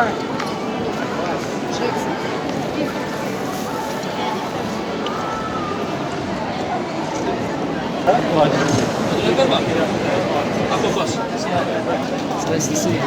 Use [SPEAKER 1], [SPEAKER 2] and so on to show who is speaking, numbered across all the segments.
[SPEAKER 1] It's nice to see you.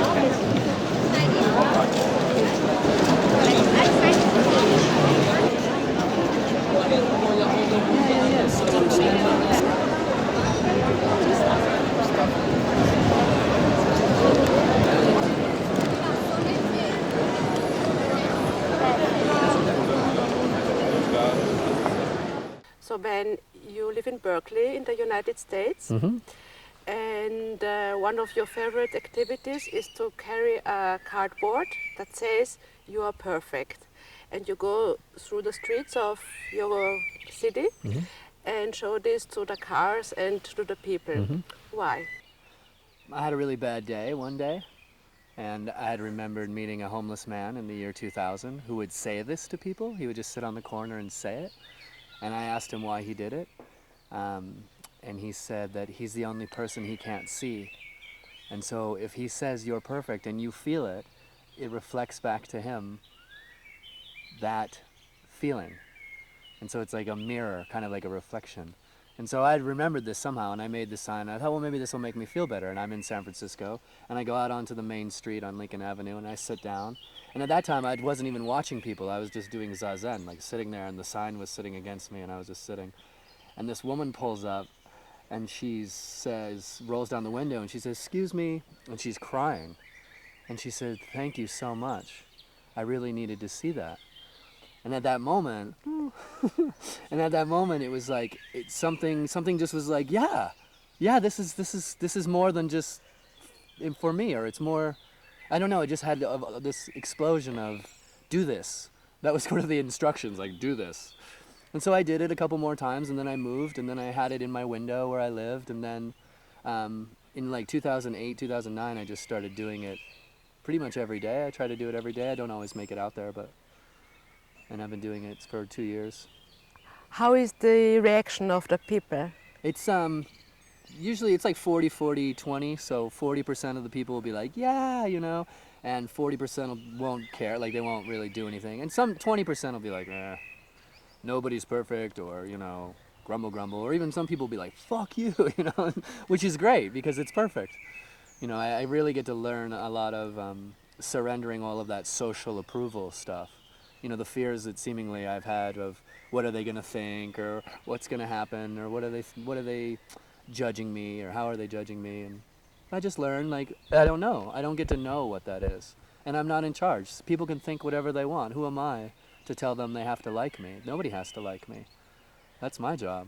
[SPEAKER 2] So Ben, you live in Berkeley in the United States, and one of your favorite activities is to carry a cardboard that says you are perfect, and you go through the streets of your city and show this to the cars and to the people. Why?
[SPEAKER 1] I had a really bad day one day, and I had remembered meeting a homeless man in the year 2000 who would say this to people. He would just sit on the corner and say it. And I asked him why he did it, and he said that he's the only person he can't see. And so if he says you're perfect and you feel it, it reflects back to him that feeling. And so it's like a mirror, kind of like a reflection. And so I remembered this somehow, and I made this sign. I thought, well, maybe this will make me feel better. And I'm in San Francisco, and I go out onto the main street on Lincoln Avenue, and I sit down. And at that time, I wasn't even watching people. I was just doing zazen, like sitting there, and the sign was sitting against me, and I was just sitting. And this woman pulls up, and she says, rolls down the window, and she says, "Excuse me," and she's crying. And she said, "Thank you so much. I really needed to see that." And at that moment, it was like something just was like, yeah, this is more than just for me, or it's more. I don't know. It just had this explosion of do this. That was sort of the instructions, like do this. And so I did it a couple more times, and then I moved, and then I had it in my window where I lived, and then in like 2008, 2009, I just started doing it pretty much every day. I try to do it every day. I don't always make it out there, and I've been doing it for 2 years.
[SPEAKER 2] How is the reaction of the people?
[SPEAKER 1] It's usually it's like 40, 40, 20. So 40% of the people will be like, yeah, and 40% won't care, like they won't really do anything. And some 20% will be like, nobody's perfect, or, grumble. Or even some people will be like, fuck you, which is great because it's perfect. I really get to learn a lot of surrendering all of that social approval stuff. The fears that seemingly I've had of what are they going to think, or what's going to happen, or what are they judging me, or how are they judging me. And I just learned, like, I don't know. I don't get to know what that is. And I'm not in charge. People can think whatever they want. Who am I to tell them they have to like me? Nobody has to like me. That's my job.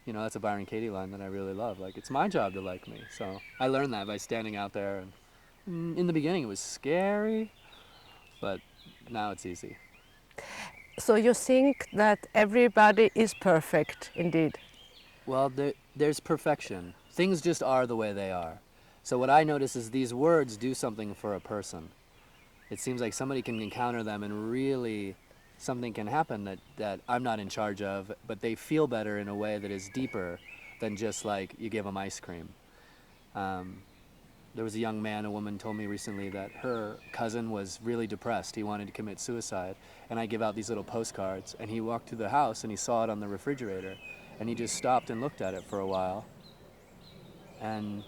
[SPEAKER 1] That's a Byron Katie line that I really love. Like, it's my job to like me. So I learned that by standing out there. And in the beginning, it was scary, but now it's easy.
[SPEAKER 2] So you think that everybody is perfect, indeed?
[SPEAKER 1] Well, there's perfection. Things just are the way they are. So what I notice is these words do something for a person. It seems like somebody can encounter them and really something can happen that I'm not in charge of, but they feel better in a way that is deeper than just like you give them ice cream. There was a young man, a woman told me recently that her cousin was really depressed. He wanted to commit suicide. And I give out these little postcards. And he walked through the house and he saw it on the refrigerator. And he just stopped and looked at it for a while. And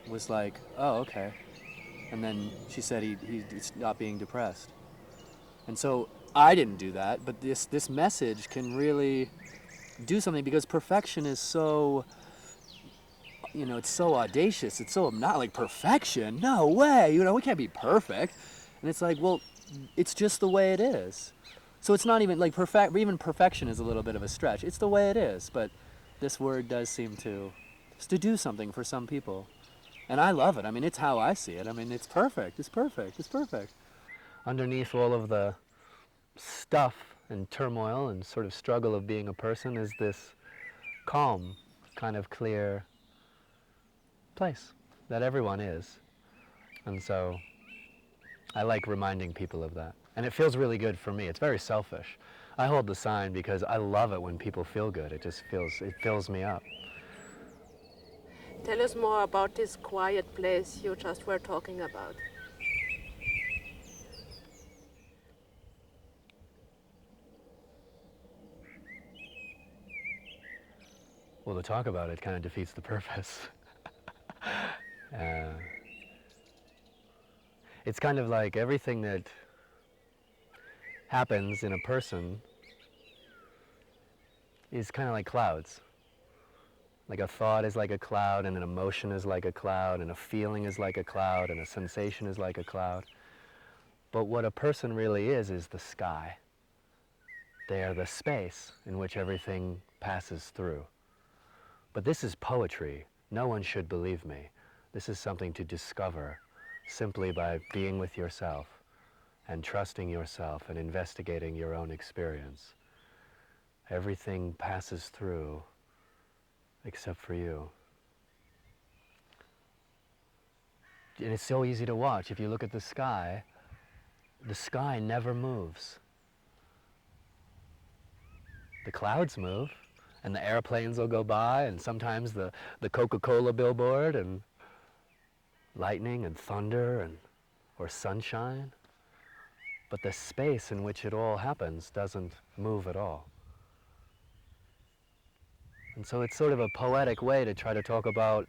[SPEAKER 1] was like, oh, okay. And then she said he stopped being depressed. And so I didn't do that. But this message can really do something, because perfection is so... it's so audacious. It's so not like perfection. No way. We can't be perfect. And it's like, well, it's just the way it is. So it's not even like even perfection is a little bit of a stretch. It's the way it is. But this word does seem to do something for some people. And I love it. I mean, it's how I see it. I mean, it's perfect. It's perfect. It's perfect. Underneath all of the stuff and turmoil and sort of struggle of being a person is this calm, kind of clear place that everyone is. And so I like reminding people of that. And it feels really good for me. It's very selfish. I hold the sign because I love it when people feel good. It fills me up.
[SPEAKER 2] Tell us more about this quiet place you just were talking about.
[SPEAKER 1] Well, to talk about it kind of defeats the purpose. uh, it's kind of like everything that happens in a person is kind of like clouds. Like a thought is like a cloud, and an emotion is like a cloud, and a feeling is like a cloud, and a sensation is like a cloud. But what a person really is the sky. They are the space in which everything passes through. But this is poetry. No one should believe me. This is something to discover simply by being with yourself and trusting yourself and investigating your own experience. Everything passes through except for you. And it's so easy to watch. If you look at the sky never moves. The clouds move, and the airplanes will go by, and sometimes the Coca-Cola billboard, and lightning and thunder or sunshine. But the space in which it all happens doesn't move at all. And so it's sort of a poetic way to try to talk about,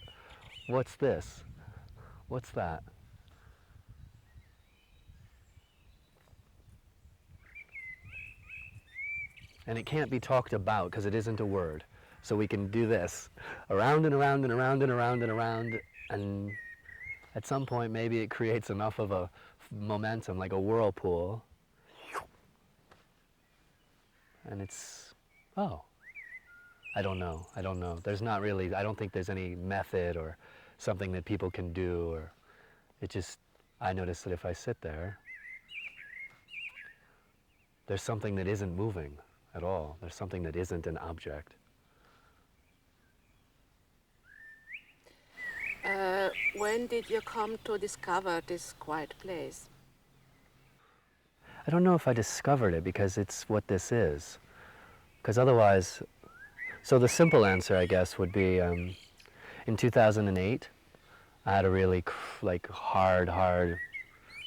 [SPEAKER 1] what's this? What's that? And it can't be talked about because it isn't a word. So we can do this, around and around and around and around and around, and at some point maybe it creates enough of a momentum, like a whirlpool, and it's, oh, I don't know. There's not really, I don't think there's any method or something that people can do, or it just, I notice that if I sit there, there's something that isn't moving at all. There's something that isn't an object.
[SPEAKER 2] When did you come to discover this quiet place?
[SPEAKER 1] I don't know if I discovered it because it's what this is. Because otherwise, so the simple answer, I guess, would be in 2008, I had a really hard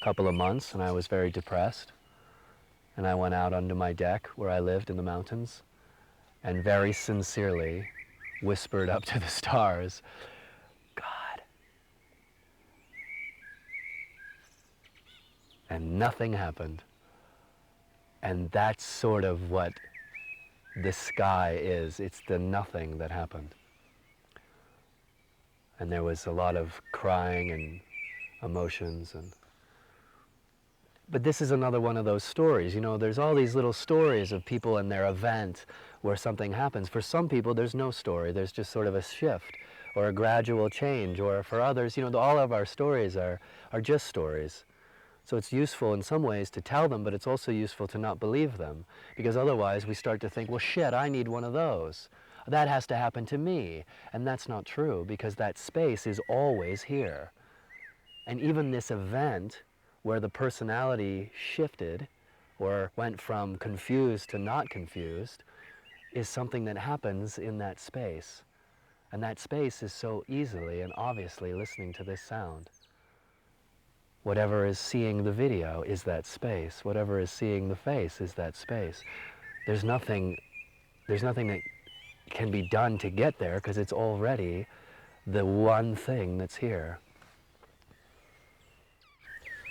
[SPEAKER 1] couple of months, and I was very depressed. And I went out onto my deck where I lived in the mountains and very sincerely whispered up to the stars, God. And nothing happened. And that's sort of what the sky is. It's the nothing that happened. And there was a lot of crying and emotions but this is another one of those stories. You know, there's all these little stories of people and their event where something happens. For some people, there's no story. There's just sort of a shift or a gradual change. Or for others, you know, all of our stories are just stories. So it's useful in some ways to tell them, but it's also useful to not believe them. Because otherwise we start to think, well, shit, I need one of those. That has to happen to me. And that's not true, because that space is always here. And even this event, where the personality shifted or went from confused to not confused, is something that happens in that space. And that space is so easily and obviously listening to this sound. Whatever is seeing the video is that space. Whatever is seeing the face is that space. There's nothing that can be done to get there because it's already the one thing that's here.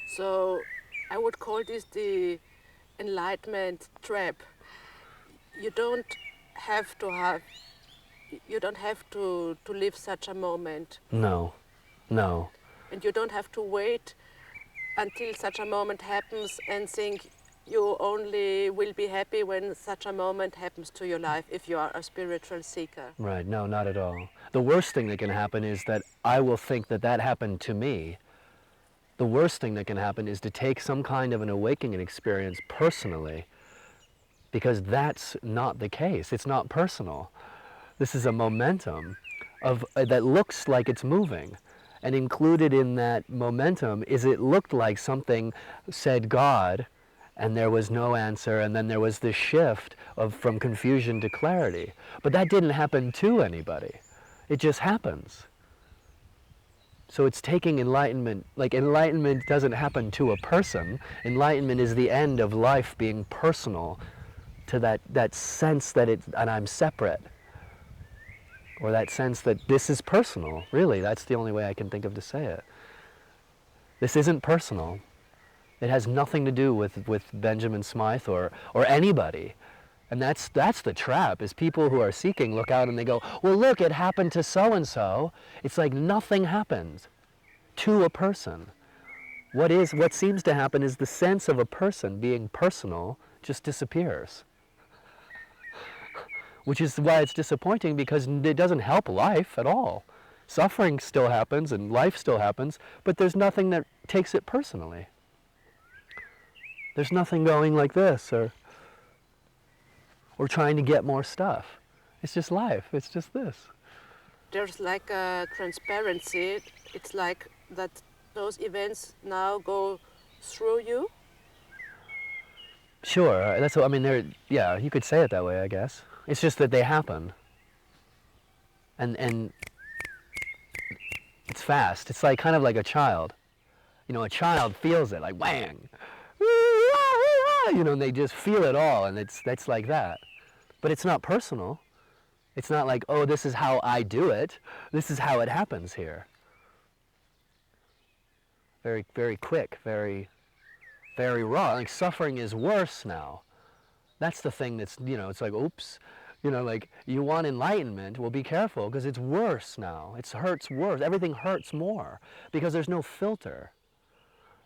[SPEAKER 2] So I would call this the enlightenment trap. You don't have to live such a moment.
[SPEAKER 1] No.
[SPEAKER 2] And you don't have to wait until such a moment happens and think you only will be happy when such a moment happens to your life if you are a spiritual seeker.
[SPEAKER 1] Right, no, not at all. The worst thing that can happen is that I will think that happened to me. The worst thing that can happen is to take some kind of an awakening experience personally, because that's not the case. It's not personal. This is a momentum that looks like it's moving. And included in that momentum is it looked like something said God, and there was no answer, and then there was this shift from confusion to clarity. But that didn't happen to anybody. It just happens. So it's taking enlightenment, like enlightenment doesn't happen to a person. Enlightenment is the end of life being personal to that sense that and I'm separate. Or that sense that this is personal. Really, that's the only way I can think of to say it. This isn't personal. It has nothing to do with Benjamin Smythe or anybody. And that's the trap, is people who are seeking look out and they go, well, look, it happened to so-and-so. It's like nothing happens to a person. What seems to happen is the sense of a person being personal just disappears. Which is why it's disappointing, because it doesn't help life at all. Suffering still happens and life still happens, but there's nothing that takes it personally. There's nothing going like this or trying to get more stuff. It's just life. It's just this.
[SPEAKER 2] There's like a transparency. It's like that those events now go through you.
[SPEAKER 1] Sure. That's what I mean. Yeah, you could say it that way, I guess. It's just that they happen. And it's fast. It's like kind of like a child. You know, a child feels it, like whang. You know, and they just feel it all, and that's like that. But it's not personal. It's not like, oh, this is how I do it. This is how it happens here. Very, very quick, very, very raw. Like suffering is worse now. That's the thing that's, you know, it's like, oops. You know, like, you want enlightenment, well, be careful, because it's worse now. It hurts worse. Everything hurts more, because there's no filter.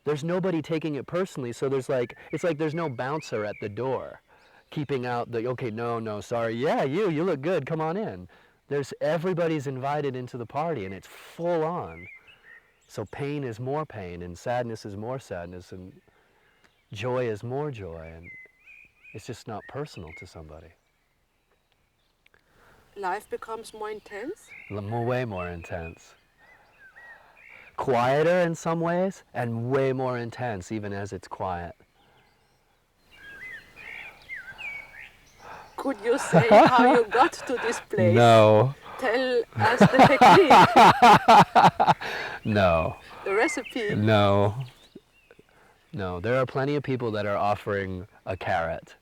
[SPEAKER 1] There's nobody taking it personally, so it's like there's no bouncer at the door keeping out the, okay, no, sorry, yeah, you look good, come on in. Everybody's invited into the party, and it's full on. So pain is more pain, and sadness is more sadness, and joy is more joy, and it's just not personal to somebody.
[SPEAKER 2] Life becomes more intense?
[SPEAKER 1] Way more intense. Quieter in some ways, and way more intense even as it's quiet.
[SPEAKER 2] Could you say how you got to this place?
[SPEAKER 1] No.
[SPEAKER 2] Tell us the technique.
[SPEAKER 1] No.
[SPEAKER 2] The recipe.
[SPEAKER 1] No. No, there are plenty of people that are offering a carrot.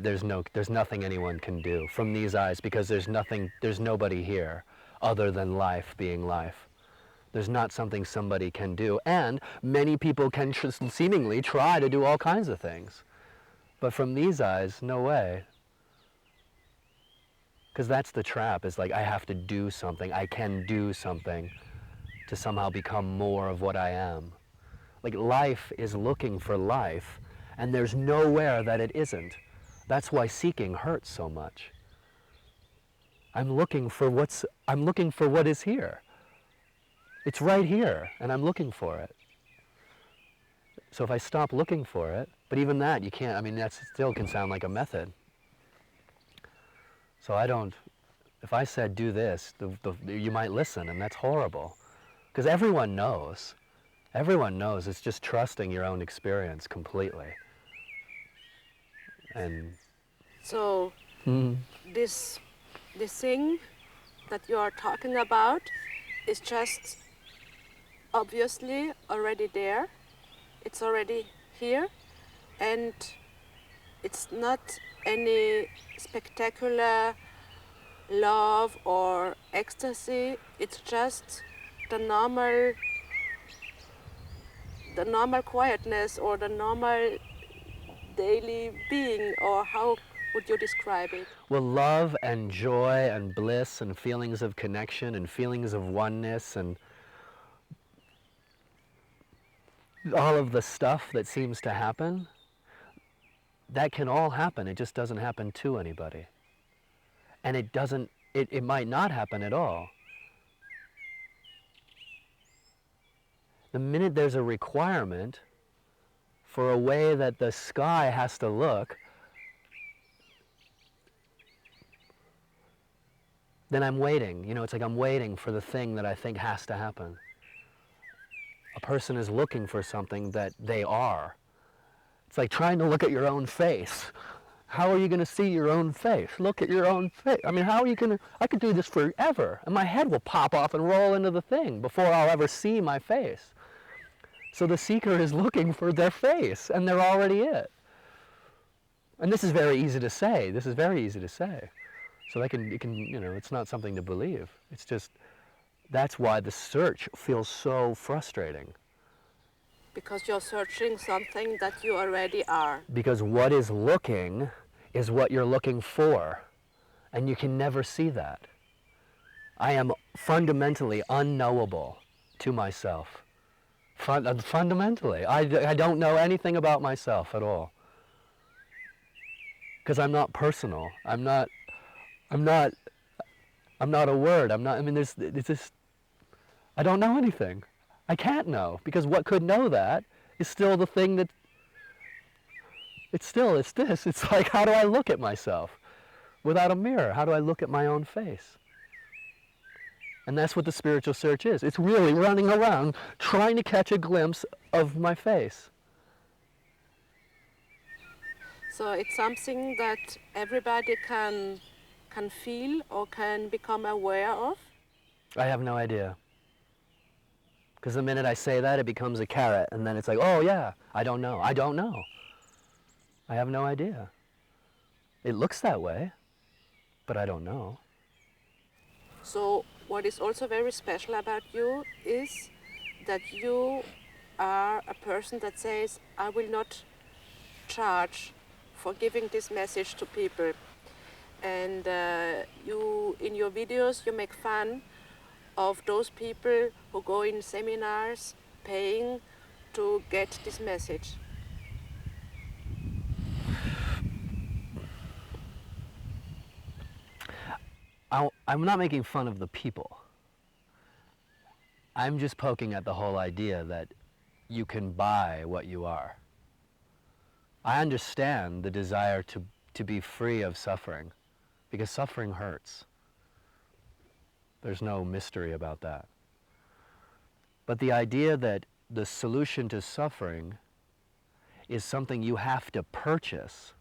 [SPEAKER 1] There's nothing anyone can do from these eyes, because there's nobody here other than life being life. There's not something somebody can do, and many people can seemingly try to do all kinds of things. But from these eyes, no way. Because that's the trap, is like, I have to do something, I can do something to somehow become more of what I am. Like, life is looking for life, and there's nowhere that it isn't. That's why seeking hurts so much. I'm looking for what is here. It's right here, and I'm looking for it. So if I stop looking for it, but even that, you can't, I mean, that still can sound like a method. So if I said do this, you might listen, and that's horrible. Because everyone knows. Everyone knows. It's just trusting your own experience completely. And
[SPEAKER 2] so this thing that you are talking about is just obviously already there. It's already here, and it's not any spectacular love or ecstasy. It's just the normal quietness, or the normal daily being, or how would you describe it?
[SPEAKER 1] Well, love and joy and bliss and feelings of connection and feelings of oneness and all of the stuff that seems to happen, that can all happen. It just doesn't happen to anybody. And it might not happen at all. The minute there's a requirement for a way that the sky has to look, then I'm waiting. You know, it's like I'm waiting for the thing that I think has to happen. A person is looking for something that they are. It's like trying to look at your own face. How are you going to see your own face? Look at your own face. I mean, how are you going to... I could do this forever, and my head will pop off and roll into the thing before I'll ever see my face. So the seeker is looking for their face, and they're already it. And this is very easy to say. This is very easy to say. So it can, you know, it's not something to believe. It's just, that's why the search feels so frustrating.
[SPEAKER 2] Because you're searching something that you already are.
[SPEAKER 1] Because what is looking is what you're looking for, and you can never see that. I am fundamentally unknowable to myself. Fundamentally. I don't know anything about myself at all. Because I'm not personal. I'm not a word. I mean, it's just, I don't know anything. I can't know, because what could know that is still the thing that, it's this. It's like, how do I look at myself without a mirror? How do I look at my own face? And that's what the spiritual search is. It's really running around trying to catch a glimpse of my face.
[SPEAKER 2] So it's something that everybody can feel or can become aware of?
[SPEAKER 1] I have no idea. Because the minute I say that, it becomes a carrot, and then it's like, oh yeah, I don't know. I don't know. I have no idea. It looks that way, but I don't know.
[SPEAKER 2] So what is also very special about you is that you are a person that says, I will not charge for giving this message to people. And you, in your videos, you make fun of those people who go in seminars paying to get this message.
[SPEAKER 1] I'm not making fun of the people. I'm just poking at the whole idea that you can buy what you are. I understand the desire to be free of suffering, because suffering hurts. There's no mystery about that. But the idea that the solution to suffering is something you have to purchase,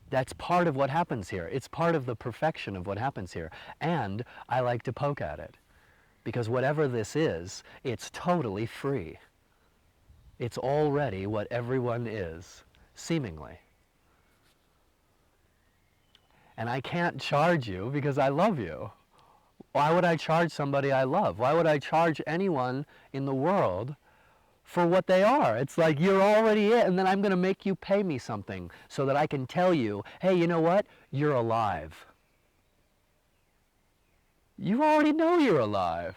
[SPEAKER 1] that's part of what happens here. It's part of the perfection of what happens here. And I like to poke at it, because whatever this is, it's totally free. It's already what everyone is, seemingly. And I can't charge you because I love you. Why would I charge somebody I love? Why would I charge anyone in the world for what they are? It's like, you're already it, and then I'm going to make you pay me something so that I can tell you, hey, you know what? You're alive. You already know you're alive.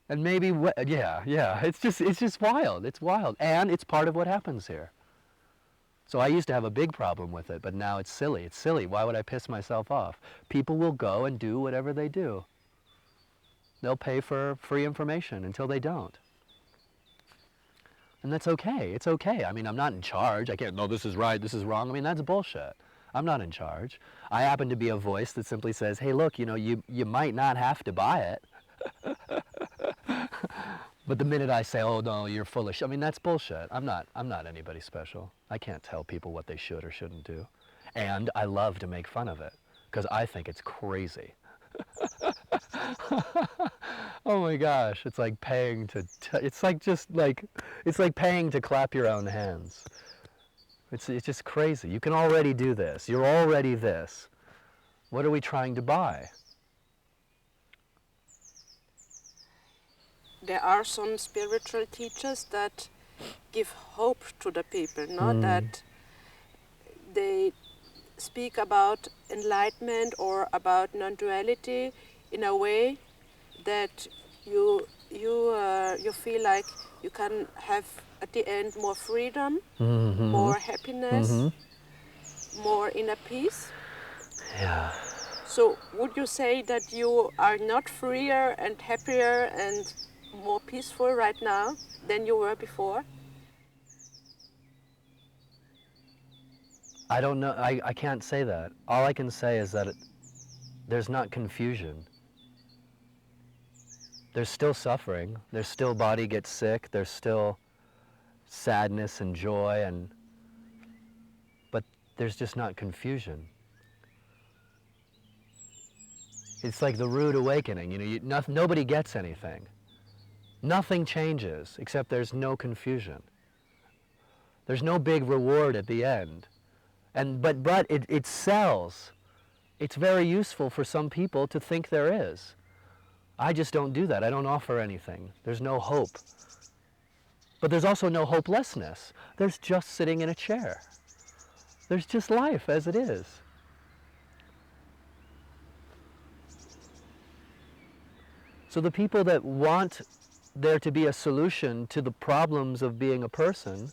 [SPEAKER 1] And maybe, yeah, it's just wild. It's wild. And it's part of what happens here. So I used to have a big problem with it, but now it's silly. It's silly. Why would I piss myself off? People will go and do whatever they do. They'll pay for free information until they don't. And that's okay. It's okay. I mean, I'm not in charge. I can't, no, this is right, this is wrong. I mean, that's bullshit. I'm not in charge. I happen to be a voice that simply says, hey, look, you know, you might not have to buy it. But the minute I say, oh no, you're full of shit, I mean, that's bullshit. I'm not anybody special. I can't tell people what they should or shouldn't do. And I love to make fun of it, because I think it's crazy. Oh my gosh, it's like paying to, it's like paying to clap your own hands. It's just crazy. You can already do this. You're already this. What are we trying to buy?
[SPEAKER 2] There are some spiritual teachers that give hope to the people, no? That they speak about enlightenment or about non-duality in a way that you feel like you can have at the end more freedom, more happiness, more inner peace.
[SPEAKER 1] Yeah.
[SPEAKER 2] So would you say that you are not freer and happier and more peaceful right now than you were before?
[SPEAKER 1] I don't know. I can't say that. All I can say is that there's not confusion. There's still suffering. There's still body gets sick. There's still sadness and joy, but there's just not confusion. It's like the rude awakening. You know, nobody gets anything. Nothing changes except there's no confusion. There's no big reward at the end. But it sells. It's very useful for some people to think there is. I just don't do that. I don't offer anything. There's no hope. But there's also no hopelessness. There's just sitting in a chair. There's just life as it is. So the people that want there to be a solution to the problems of being a person,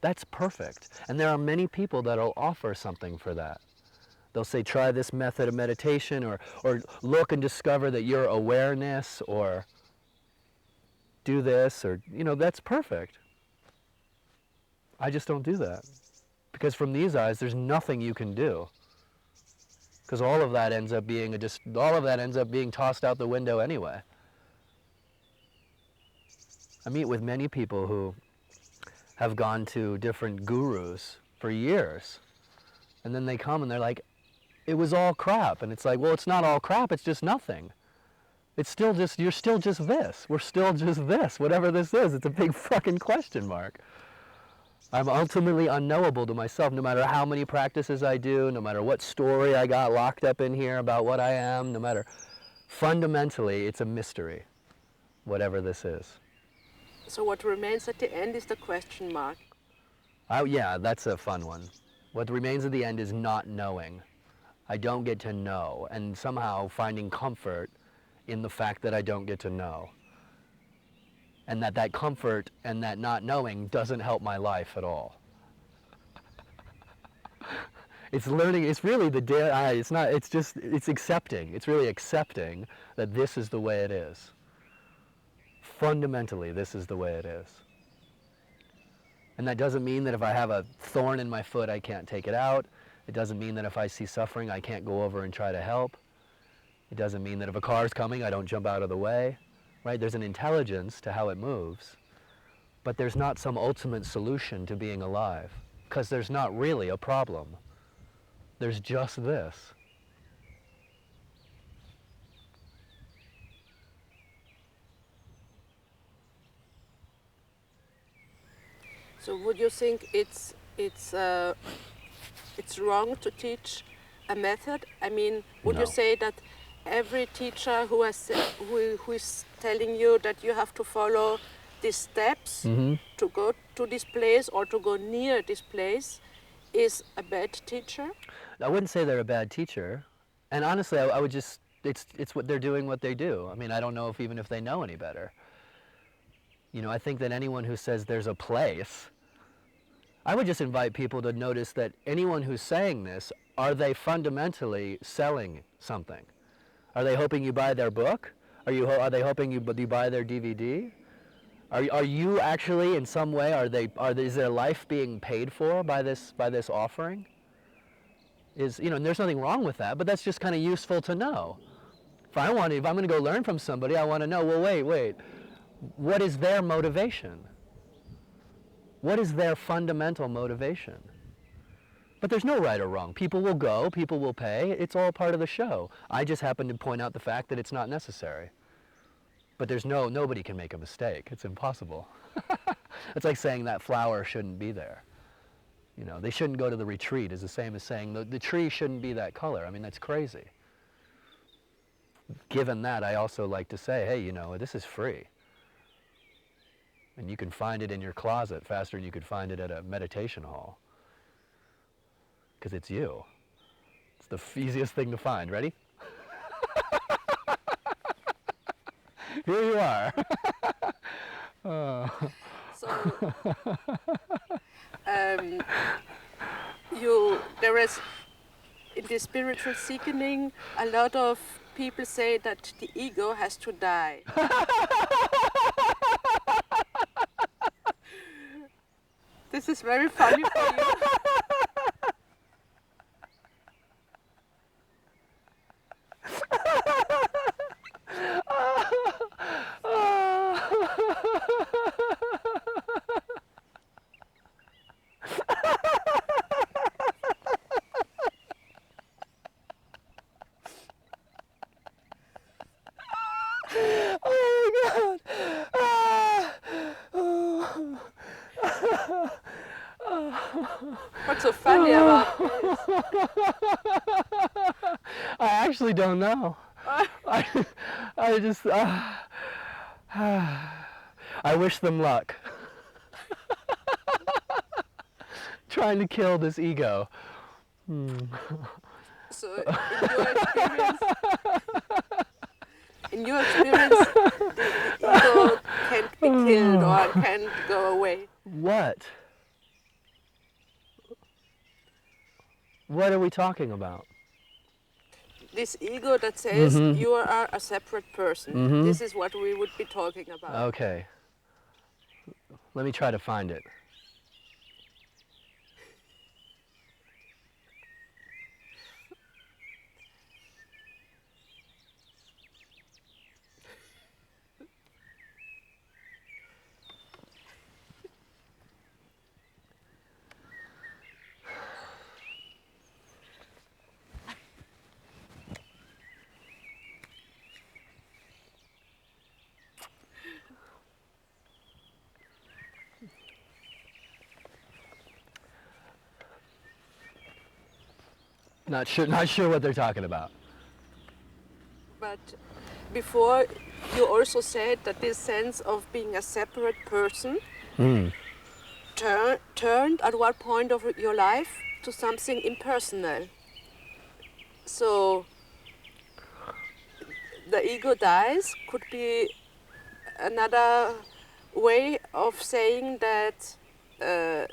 [SPEAKER 1] that's perfect. And there are many people that will offer something for that. They'll say, try this method of meditation, or look and discover that your awareness, or do this, or, that's perfect. I just don't do that. Because from these eyes, there's nothing you can do. Because all of that ends up being tossed out the window anyway. I meet with many people who have gone to different gurus for years. And then they come and they're like, it was all crap. And it's like, well, it's not all crap, it's just nothing. It's still just, you're still just this. We're still just this, whatever this is. It's a big fucking question mark. I'm ultimately unknowable to myself, no matter how many practices I do, no matter what story I got locked up in here about what I am, no matter, fundamentally, it's a mystery, whatever this is.
[SPEAKER 2] So what remains at the end is the question mark.
[SPEAKER 1] Oh, yeah, that's a fun one. What remains at the end is not knowing. I don't get to know, and somehow finding comfort in the fact that I don't get to know. And that comfort and that not knowing doesn't help my life at all. It's learning, it's really it's accepting. It's really accepting that this is the way it is. Fundamentally, this is the way it is. And that doesn't mean that if I have a thorn in my foot, I can't take it out. It doesn't mean that if I see suffering, I can't go over and try to help. It doesn't mean that if a car's coming, I don't jump out of the way. Right? There's an intelligence to how it moves, but there's not some ultimate solution to being alive, because there's not really a problem. There's just this.
[SPEAKER 2] So would you think it's wrong to teach a method? I mean, would you say that every teacher who is telling you that you have to follow these steps to go to this place or to go near this place is a bad teacher?
[SPEAKER 1] I wouldn't say they're a bad teacher, and honestly, I would just, it's what they're doing, what they do. I mean, I don't know even if they know any better. I think that anyone who says there's a place, I would just invite people to notice that anyone who's saying this, are they fundamentally selling something? Are they hoping you buy their book? Are they hoping you buy their DVD? Are you actually in some way, is their life being paid for by this offering? And there's nothing wrong with that, but that's just kind of useful to know. If I'm going to go learn from somebody, I want to know, well, wait, what is their motivation? What is their fundamental motivation? But there's no right or wrong. People will go, people will pay, it's all part of the show. I just happen to point out the fact that it's not necessary. But nobody can make a mistake. It's impossible. It's like saying that flower shouldn't be there. They shouldn't go to the retreat is the same as saying the tree shouldn't be that color. I mean, that's crazy. Given that, I also like to say, hey, this is free. And you can find it in your closet faster than you could find it at a meditation hall. Because it's you. It's the easiest thing to find. Ready? Here you are.
[SPEAKER 2] So, there is, in the spiritual seeking, a lot of people say that the ego has to die. This is very funny for you. What's so funny about this?
[SPEAKER 1] I actually don't know. I just, I wish them luck. Trying to kill this ego.
[SPEAKER 2] So in your experience, the ego can't be killed or can't go away.
[SPEAKER 1] What? What are we talking about?
[SPEAKER 2] This ego that says you are a separate person. This is what we would be talking about.
[SPEAKER 1] Okay. Let me try to find it. Not sure what they're talking about.
[SPEAKER 2] But before, you also said that this sense of being a separate person turned at one point of your life to something impersonal. So the ego dies could be another way of saying that the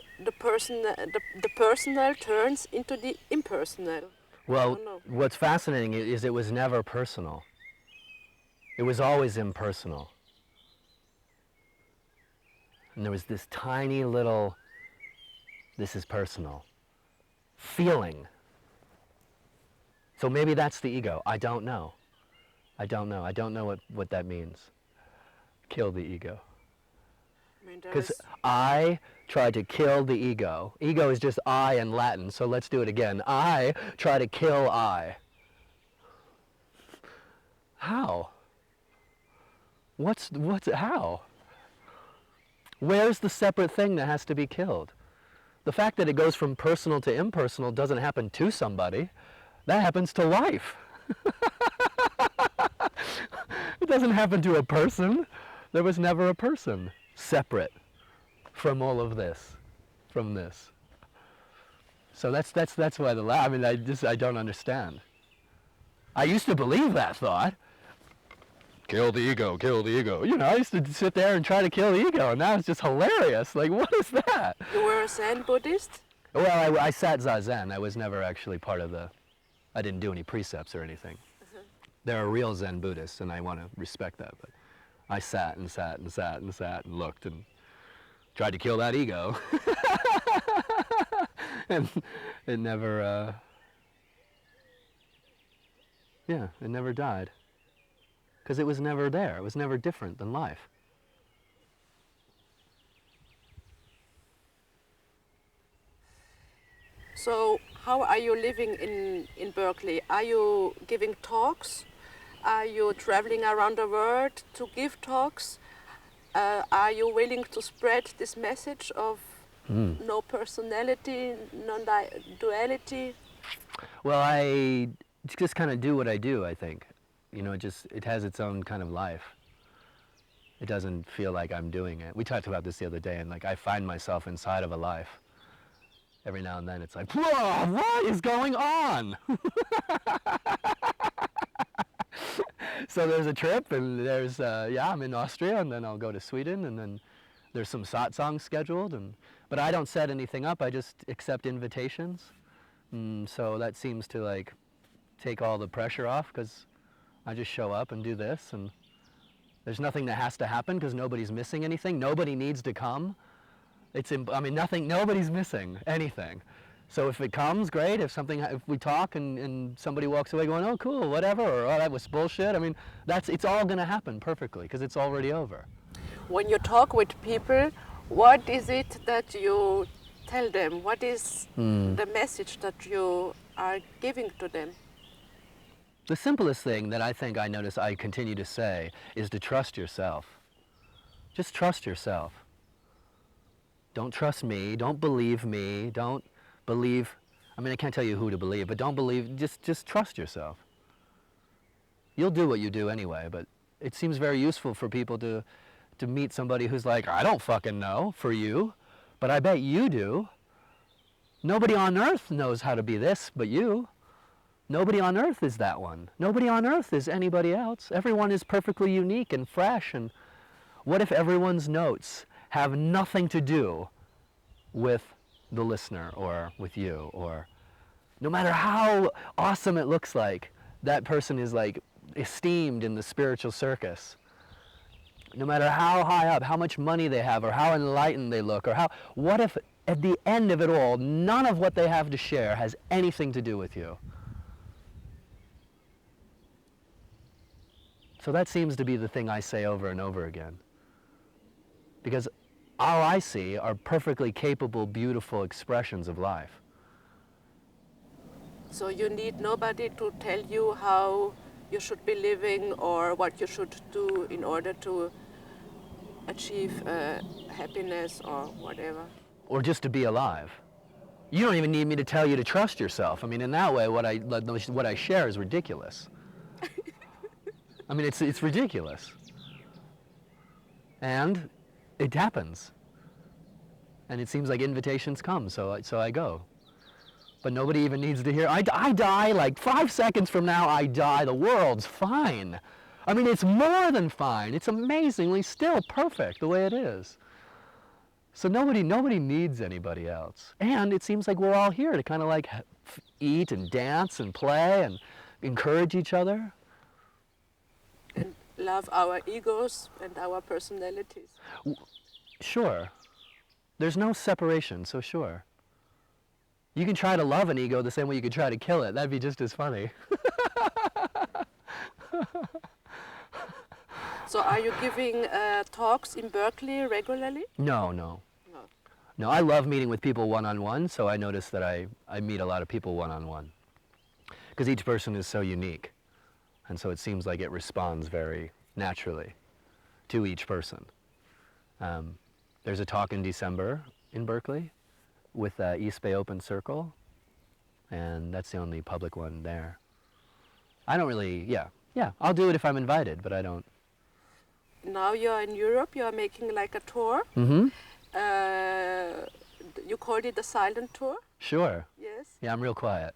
[SPEAKER 2] personal turns into the impersonal.
[SPEAKER 1] Well, what's fascinating is it was never personal. It was always impersonal. And there was this tiny little, this is personal, feeling. So maybe that's the ego. I don't know. I don't know what that means. Kill the ego. Because I try to kill the ego. Ego is just I in Latin, so let's do it again. I try to kill I. How? How? Where's the separate thing that has to be killed? The fact that it goes from personal to impersonal doesn't happen to somebody. That happens to life. It doesn't happen to a person. There was never a person separate from all of this, from this. So that's why I mean, I don't understand. I used to believe that thought. Kill the ego, kill the ego. You know, I used to sit there and try to kill the ego, and now it's just hilarious. Like, what is that?
[SPEAKER 2] You were a Zen Buddhist?
[SPEAKER 1] Well, I sat Zazen. I was never actually part of I didn't do any precepts or anything. There are real Zen Buddhists, and I want to respect that, but I sat and sat and sat and sat and looked and tried to kill that ego. And it never, it never died. Because it was never there. It was never different than life.
[SPEAKER 2] So how are you living in Berkeley? Are you giving talks? Are you traveling around the world to give talks? Are you willing to spread this message of no personality, non-duality?
[SPEAKER 1] Well, I just kind of do what I do, I think. You know, it has its own kind of life. It doesn't feel like I'm doing it. We talked about this the other day, and like I find myself inside of a life. Every now and then it's like, whoa, what is going on? So there's a trip, and there's, I'm in Austria, and then I'll go to Sweden, and then there's some Satsangs scheduled, but I don't set anything up, I just accept invitations. So that seems to like take all the pressure off, because I just show up and do this, and there's nothing that has to happen, because nobody's missing anything. Nobody needs to come. Nobody's missing anything. So if it comes, great. If we talk and somebody walks away going, oh, cool, whatever, or oh, that was bullshit, I mean, it's all going to happen perfectly, because it's already over.
[SPEAKER 2] When you talk with people, what is it that you tell them? What is the message that you are giving to them?
[SPEAKER 1] The simplest thing that I think I notice I continue to say is to trust yourself. Just trust yourself. Don't trust me, don't believe me, don't believe, I mean, I can't tell you who to believe, but don't believe, just trust yourself. You'll do what you do anyway, but it seems very useful for people to meet somebody who's like, I don't fucking know for you, but I bet you do. Nobody on earth knows how to be this but you. Nobody on earth is that one. Nobody on earth is anybody else. Everyone is perfectly unique and fresh. And what if everyone's notes have nothing to do with the listener or with you? Or no matter how awesome it looks like, that person is like esteemed in the spiritual circus. No matter how high up, how much money they have, or how enlightened they look, or what if at the end of it all, none of what they have to share has anything to do with you? So that seems to be the thing I say over and over again. Because all I see are perfectly capable, beautiful expressions of life.
[SPEAKER 2] So you need nobody to tell you how you should be living or what you should do in order to achieve happiness or whatever.
[SPEAKER 1] Or just to be alive. You don't even need me to tell you to trust yourself. I mean, in that way, what I share is ridiculous. I mean, it's ridiculous. And it happens. And it seems like invitations come, so I go. But nobody even needs to hear, I die, like 5 seconds from now, I die, the world's fine. I mean, it's more than fine. It's amazingly still perfect the way it is. So nobody needs anybody else. And it seems like we're all here to kind of like eat and dance and play and encourage each other.
[SPEAKER 2] And love our egos and our personalities.
[SPEAKER 1] Sure. There's no separation, so sure. You can try to love an ego the same way you could try to kill it. That'd be just as funny.
[SPEAKER 2] So are you giving talks in Berkeley regularly?
[SPEAKER 1] No. No, I love meeting with people one-on-one, so I notice that I meet a lot of people one-on-one. Because each person is so unique. And so it seems like it responds very naturally to each person. There's a talk in December in Berkeley with East Bay Open Circle, and that's the only public one there. I don't really, yeah, I'll do it if I'm invited, but I don't.
[SPEAKER 2] Now you're in Europe, you're making like a tour.
[SPEAKER 1] Mm-hmm.
[SPEAKER 2] You called it the silent tour?
[SPEAKER 1] Sure.
[SPEAKER 2] Yes.
[SPEAKER 1] Yeah, I'm real quiet.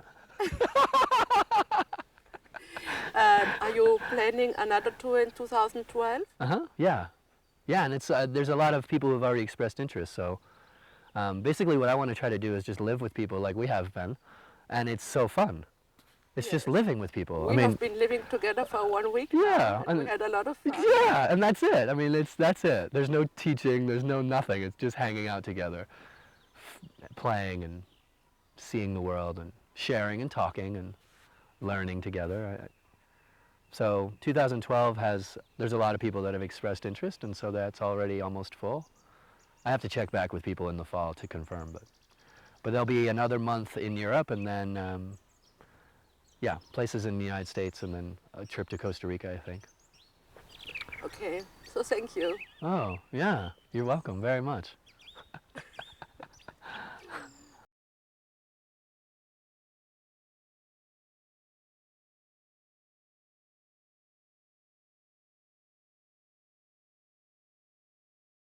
[SPEAKER 2] Are you planning another tour in 2012?
[SPEAKER 1] Yeah. Yeah, and it's there's a lot of people who have already expressed interest, so basically what I want to try to do is just live with people like we have been, and it's so fun. It's just living with people.
[SPEAKER 2] We have been living together for 1 week
[SPEAKER 1] now,
[SPEAKER 2] and we had a lot of fun.
[SPEAKER 1] Yeah, and that's it. I mean, that's it. There's no teaching, there's no nothing. It's just hanging out together, playing and seeing the world and sharing and talking and learning together. So 2012 there's a lot of people that have expressed interest, and so that's already almost full. I have to check back with people in the fall to confirm, but there'll be another month in Europe, and then yeah, places in the United States, and then a trip to Costa Rica, I think.
[SPEAKER 2] Okay, so thank you.
[SPEAKER 1] Oh, yeah, you're welcome very much.